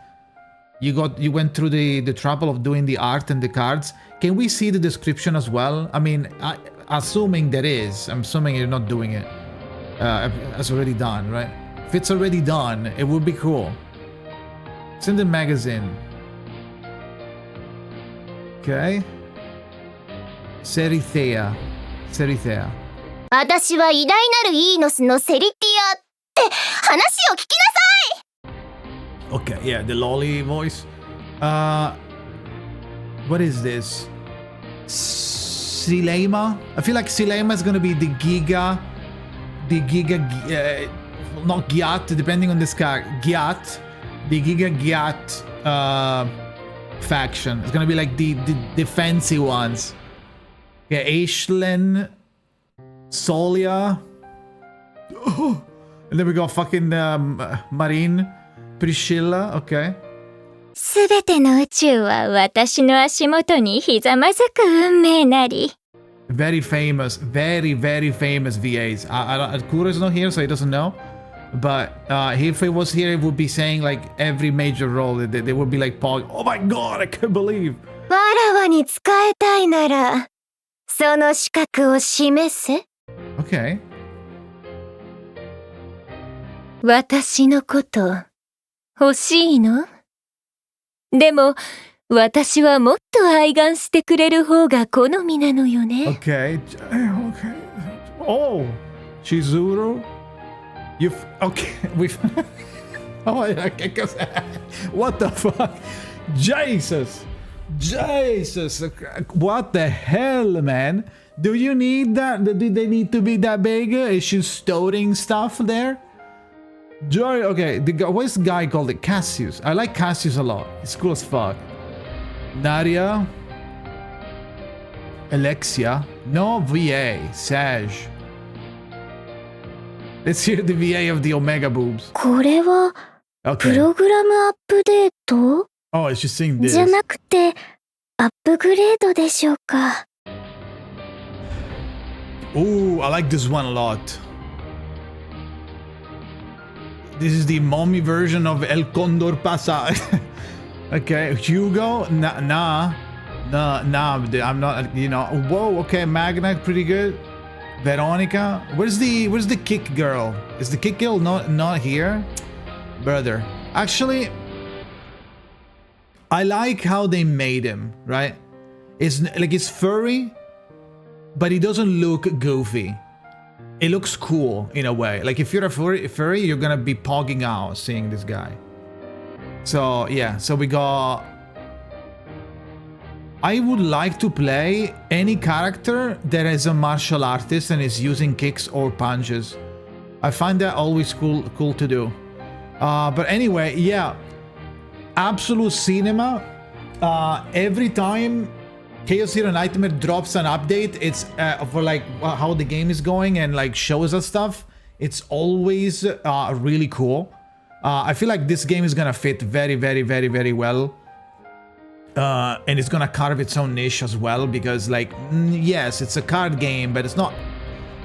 you went through the trouble of doing the art and the cards. Can we see the description as well? I mean, assuming there is. I'm assuming you're not doing it. It's already done, right? If it's already done, it would be cool. It's in the magazine. Okay. Serithea. 私は偉大なるイーノスのセリティアって話を聞きなさい。 Okay, yeah, the lolly voice. What is this? Silema? I feel like Silema is gonna be the Giga, not Gyat, depending on this guy. Gyat, the Giga Gyat faction. It's gonna be like the fancy ones. Yeah, Aishlin, Solia. Oh, and then we got fucking Marine, Priscilla. Okay. すべての宇宙は私の足元にひざまずく運命なり。 Very famous, very famous VAs. Kuro's not here, so he doesn't know. But if he was here, he would be saying like every major role. They would be like, "Oh my god, I can't believe." わらわに仕えたいなら、その資格を示せ。 Okay. 私のこと欲しいの？でも私はもっと愛玩してくれる方が好みなのよね。Okay. Oh, Chizuru. Okay. Oh, yeah, what the fuck? Jesus. Jesus. What the hell, man? Do you need that? Do they need to be that big? Is she storing stuff there? Joy, okay. What's the guy called? Cassius. I like Cassius a lot. It's cool as fuck. Nadia. Alexia. No, VA. Sage. Let's hear the VA of the Omega boobs. これは Okay. プログラムアップデート Oh, it's just saying this. じゃなくてアップグレードでしょうか。 Ooh, I like this one a lot. This is the mommy version of El Condor Pasa. Okay, Hugo? Nah, I'm not, you know. Whoa, okay, Magna, pretty good. Veronica? Where's the kick girl? Is the kick girl not here? Brother. Actually, I like how they made him, right? It's like it's furry, but he doesn't look goofy. It looks cool in a way. Like if you're a furry, you're gonna be pogging out seeing this guy. So yeah, so we got... I would like to play any character that is a martial artist and is using kicks or punches. I find that always cool to do. But anyway, yeah, absolute cinema. Every time Chaos Hero Nightmare drops an update, it's for like how the game is going and like shows us stuff. It's always really cool. I feel like this game is gonna fit very well. And it's gonna carve its own niche as well, because like yes, it's a card game, but it's not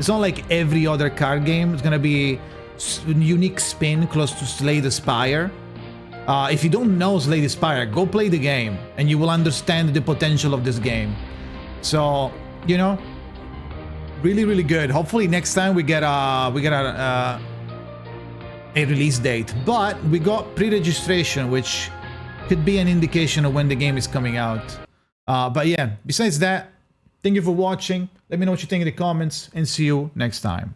like every other card game. It's gonna be unique spin close to Slay the Spire. If you don't know Slay the Spire, go play the game and you will understand the potential of this game. So, you know, really good. Hopefully next time we get a release date, but we got pre-registration, which could be an indication of when the game is coming out. But yeah, besides that, thank you for watching. Let me know what you think in the comments and see you next time.